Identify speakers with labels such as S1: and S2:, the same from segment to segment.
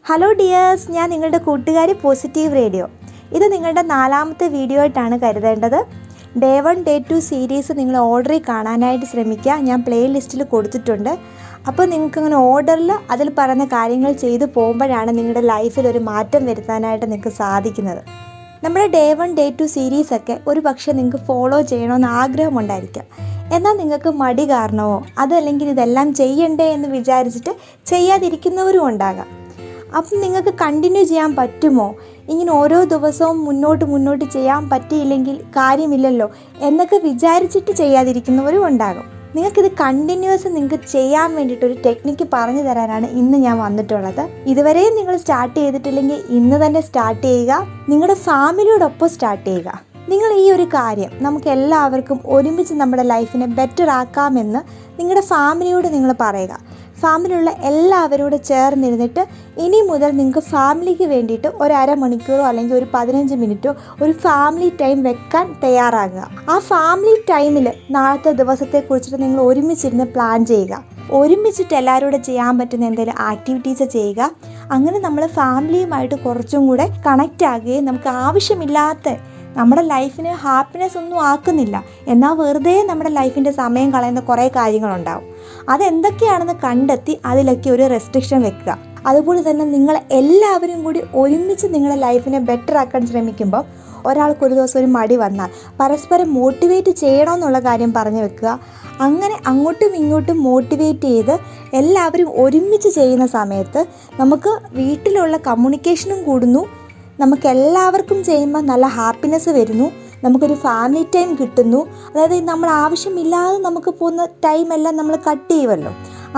S1: Hello dears, ഞാൻ നിങ്ങളുടെ കൂട്ടുകാരി പോസിറ്റീവ് റേഡിയോ. ഇത് നിങ്ങളുടെ 4ാമത്തെ വീഡിയോ ആയിട്ടാണ് കരുതേണ്ടത്. ഡേ 1 ഡേ 2 സീരീസ് നിങ്ങൾ ഓർഡറിൽ കാണാനായിട്ട് ശ്രമിക്കുക. ഞാൻ പ്ലേ ലിസ്റ്റിൽ കൊടുത്തിട്ടുണ്ട്. അപ്പോൾ നിങ്ങൾക്കങ്ങനെ ഓർഡറിൽ അതിൽ പറയുന്ന കാര്യങ്ങൾ ചെയ്തു പോകുമ്പോഴാണ് നിങ്ങളുടെ ലൈഫിൽ ഒരു മാറ്റം വരുത്താനായിട്ട് നിങ്ങൾക്ക് സാധിക്കുന്നത്. നമ്മുടെ ഡേ 1 ഡേ 2 സീരീസൊക്കെ ഒരു പക്ഷേ നിങ്ങൾക്ക് ഫോളോ ചെയ്യണമെന്ന് ആഗ്രഹമുണ്ടായിരിക്കാം. എന്നാൽ നിങ്ങൾക്ക് മടി കാരണമോ അതല്ലെങ്കിൽ ഇതെല്ലാം ചെയ്യണ്ടേ എന്ന് വിചാരിച്ചിട്ട് ചെയ്യാതിരിക്കുന്നവരും ഉണ്ടാകാം. അപ്പം നിങ്ങൾക്ക് കണ്ടിന്യൂ ചെയ്യാൻ പറ്റുമോ? ഇങ്ങനെ ഓരോ ദിവസവും മുന്നോട്ട് ചെയ്യാൻ പറ്റിയില്ലെങ്കിൽ കാര്യമില്ലല്ലോ എന്നൊക്കെ വിചാരിച്ചിട്ട് ചെയ്യാതിരിക്കുന്നവരും ഉണ്ടാകും. നിങ്ങൾക്ക് ചെയ്യാൻ വേണ്ടിയിട്ടൊരു ടെക്നിക്ക് പറഞ്ഞു തരാനാണ് ഇന്ന് ഞാൻ വന്നിട്ടുള്ളത്. ഇതുവരെയും നിങ്ങൾ സ്റ്റാർട്ട് ചെയ്തിട്ടില്ലെങ്കിൽ ഇന്ന് തന്നെ സ്റ്റാർട്ട് ചെയ്യുക. നിങ്ങളുടെ ഫാമിലിയോടൊപ്പം സ്റ്റാർട്ട് ചെയ്യുക. നിങ്ങൾ ഈ ഒരു കാര്യം നമുക്ക് എല്ലാവർക്കും ഒരുമിച്ച് നമ്മുടെ ലൈഫിനെ ബെറ്റർ ആക്കാമെന്ന് നിങ്ങളുടെ ഫാമിലിയോട് നിങ്ങൾ പറയുക. ഫാമിലിയുള്ള എല്ലാവരോടും ചേർന്നിരുന്നിട്ട് ഇനി മുതൽ നിങ്ങൾക്ക് ഫാമിലിക്ക് വേണ്ടിയിട്ട് ഒരു അരമണിക്കൂറോ അല്ലെങ്കിൽ ഒരു 15 മിനിറ്റോ ഒരു ഫാമിലി ടൈം വെക്കാൻ തയ്യാറാകുക. ആ ഫാമിലി ടൈമിൽ നാളത്തെ ദിവസത്തെക്കുറിച്ചിട്ട് നിങ്ങൾ ഒരുമിച്ചിരുന്ന് പ്ലാൻ ചെയ്യുക. ഒരുമിച്ചിട്ട് എല്ലാവരോടും ചെയ്യാൻ പറ്റുന്ന എന്തെങ്കിലും ആക്ടിവിറ്റീസ് ചെയ്യുക. അങ്ങനെ നമ്മൾ ഫാമിലിയുമായിട്ട് കുറച്ചും കൂടെ കണക്റ്റ് ആകുകയും നമുക്ക് ആവശ്യമില്ലാത്ത നമ്മുടെ ലൈഫിന് ഹാപ്പിനെസ് ഒന്നും ആക്കുന്നില്ല, എന്നാൽ വെറുതെ നമ്മുടെ ലൈഫിൻ്റെ സമയം കളയുന്ന കുറേ കാര്യങ്ങളുണ്ടാവും. അതെന്തൊക്കെയാണെന്ന് കണ്ടെത്തി അതിലൊക്കെ ഒരു റെസ്ട്രിക്ഷൻ വെക്കുക. അതുപോലെ തന്നെ നിങ്ങൾ എല്ലാവരും കൂടി ഒരുമിച്ച് നിങ്ങളുടെ ലൈഫിനെ ബെറ്റർ ആക്കാൻ ശ്രമിക്കുമ്പോൾ ഒരാൾക്കൊരു ദിവസം ഒരു മടി വന്നാൽ പരസ്പരം മോട്ടിവേറ്റ് ചെയ്യണമെന്നുള്ള കാര്യം പറഞ്ഞു വെക്കുക. അങ്ങനെ അങ്ങോട്ടും ഇങ്ങോട്ടും മോട്ടിവേറ്റ് ചെയ്ത് എല്ലാവരും ഒരുമിച്ച് ചെയ്യുന്ന സമയത്ത് നമുക്ക് വീട്ടിലുള്ള കമ്മ്യൂണിക്കേഷനും കൂടുന്നു. നമുക്ക് എല്ലാവർക്കും ചെയ്യുമ്പോൾ നല്ല ഹാപ്പിനെസ് വരുന്നു. നമുക്കൊരു ഫാമിലി ടൈം കിട്ടുന്നു. അതായത് നമ്മൾ ആവശ്യമില്ലാതെ നമുക്ക് പോകുന്ന ടൈമെല്ലാം നമ്മൾ കട്ട് ചെയ്യുമല്ലോ.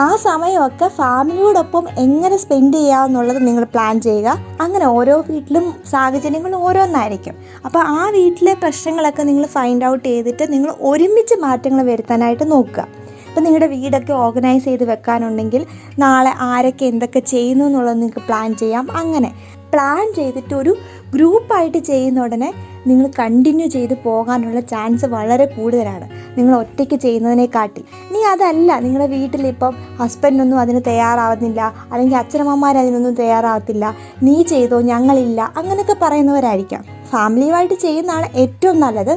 S1: ആ സമയമൊക്കെ ഫാമിലിയോടൊപ്പം എങ്ങനെ സ്പെൻഡ് ചെയ്യാമെന്നുള്ളത് നിങ്ങൾ പ്ലാൻ ചെയ്യുക. അങ്ങനെ ഓരോ വീട്ടിലും സാഹചര്യങ്ങൾ ഓരോന്നായിരിക്കും. അപ്പോൾ ആ വീട്ടിലെ പ്രശ്നങ്ങളൊക്കെ നിങ്ങൾ ഫൈൻഡ് ഔട്ട് ചെയ്തിട്ട് നിങ്ങൾ ഒരുമിച്ച് മാറ്റങ്ങൾ വരുത്താനായിട്ട് നോക്കുക. ഇപ്പം നിങ്ങളുടെ വീടൊക്കെ ഓർഗനൈസ് ചെയ്ത് വെക്കാനുണ്ടെങ്കിൽ നാളെ ആരൊക്കെ എന്തൊക്കെ ചെയ്യുന്നു എന്നുള്ളത് നിങ്ങൾക്ക് പ്ലാൻ ചെയ്യാം. അങ്ങനെ പ്ലാൻ ചെയ്തിട്ട് ഒരു ഗ്രൂപ്പായിട്ട് ചെയ്യുന്ന ഉടനെ നിങ്ങൾ കണ്ടിന്യൂ ചെയ്ത് പോകാനുള്ള ചാൻസ് വളരെ കൂടുതലാണ് നിങ്ങൾ ഒറ്റയ്ക്ക് ചെയ്യുന്നതിനെക്കാട്ടിൽ. ഇനി അതല്ല, നിങ്ങളുടെ വീട്ടിലിപ്പം ഹസ്ബൻഡൊന്നും അതിന് തയ്യാറാവുന്നില്ല, അല്ലെങ്കിൽ അച്ഛനമ്മമാർ അതിനൊന്നും തയ്യാറാവത്തില്ല, നീ ചെയ്തോ ഞങ്ങളില്ല, അങ്ങനെയൊക്കെ പറയുന്നവരായിരിക്കാം. ഫാമിലിയുമായിട്ട് ചെയ്യുന്നതാണ് ഏറ്റവും നല്ലത്.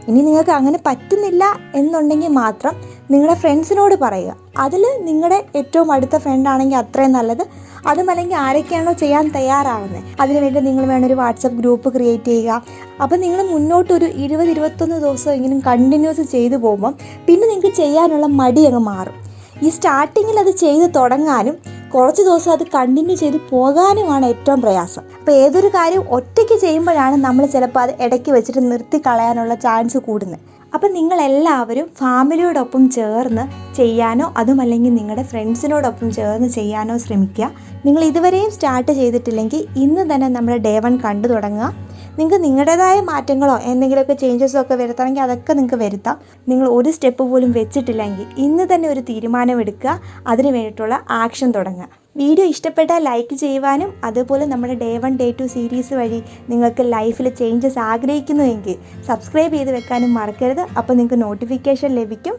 S1: ഇനി നിങ്ങൾക്ക് അങ്ങനെ പറ്റുന്നില്ല എന്നുണ്ടെങ്കിൽ മാത്രം നിങ്ങളുടെ ഫ്രണ്ട്സിനോട് പറയുക. അതിൽ നിങ്ങളുടെ ഏറ്റവും അടുത്ത ഫ്രണ്ടാണെങ്കിൽ അത്രയും നല്ലത്. അതുമല്ലെങ്കിൽ ആരൊക്കെയാണോ ചെയ്യാൻ തയ്യാറാവുന്നത് അതിനുവേണ്ടി നിങ്ങൾ വേണമൊരു വാട്സപ്പ് ഗ്രൂപ്പ് ക്രിയേറ്റ് ചെയ്യുക. അപ്പം നിങ്ങൾ മുന്നോട്ടൊരു 20-21 ദിവസം ഇങ്ങനെ കണ്ടിന്യൂസ് ചെയ്തു പോകുമ്പം പിന്നെ നിങ്ങൾക്ക് ചെയ്യാനുള്ള മടി അങ്ങ് മാറും. ഈ സ്റ്റാർട്ടിങ്ങിൽ അത് ചെയ്ത് തുടങ്ങാനും കുറച്ച് ദിവസം അത് കണ്ടിന്യൂ ചെയ്ത് പോകാനുമാണ് ഏറ്റവും പ്രയാസം. അപ്പോൾ ഏതൊരു കാര്യം ഒറ്റയ്ക്ക് ചെയ്യുമ്പോഴാണ് നമ്മൾ ചിലപ്പോൾ അത് ഇടയ്ക്ക് വെച്ചിട്ട് നിർത്തി കളയാനുള്ള ചാൻസ് കൂടുന്നത്. അപ്പം നിങ്ങളെല്ലാവരും ഫാമിലിയോടൊപ്പം ചേർന്ന് ചെയ്യാനോ അതുമല്ലെങ്കിൽ നിങ്ങളുടെ ഫ്രണ്ട്സിനോടൊപ്പം ചേർന്ന് ചെയ്യാനോ ശ്രമിക്കുക. നിങ്ങൾ ഇതുവരെയും സ്റ്റാർട്ട് ചെയ്തിട്ടില്ലെങ്കിൽ ഇന്ന് തന്നെ നമ്മുടെ ഡേ 1 കണ്ടു തുടങ്ങുക. നിങ്ങൾക്ക് നിങ്ങളുടേതായ മാറ്റങ്ങളോ എന്തെങ്കിലുമൊക്കെ ചേഞ്ചസോ ഒക്കെ വരുത്തണമെങ്കിൽ അതൊക്കെ നിങ്ങൾക്ക് വരുത്താം. നിങ്ങൾ ഒരു സ്റ്റെപ്പ് പോലും വെച്ചിട്ടില്ലെങ്കിൽ ഇന്ന് തന്നെ ഒരു തീരുമാനമെടുക്കുക. അതിന് വേണ്ടിയിട്ടുള്ള ആക്ഷൻ തുടങ്ങുക. വീഡിയോ ഇഷ്ടപ്പെട്ടാൽ ലൈക്ക് ചെയ്യുവാനും അതുപോലെ നമ്മുടെ ഡേ 1 ഡേ 2 സീരീസ് വഴി നിങ്ങൾക്ക് ലൈഫിൽ ചേഞ്ചസ് ആഗ്രഹിക്കുന്നുവെങ്കിൽ സബ്സ്ക്രൈബ് ചെയ്ത് വെക്കാനും മറക്കരുത്. അപ്പോൾ നിങ്ങൾക്ക് നോട്ടിഫിക്കേഷൻ ലഭിക്കും.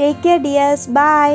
S1: Take care dears, by.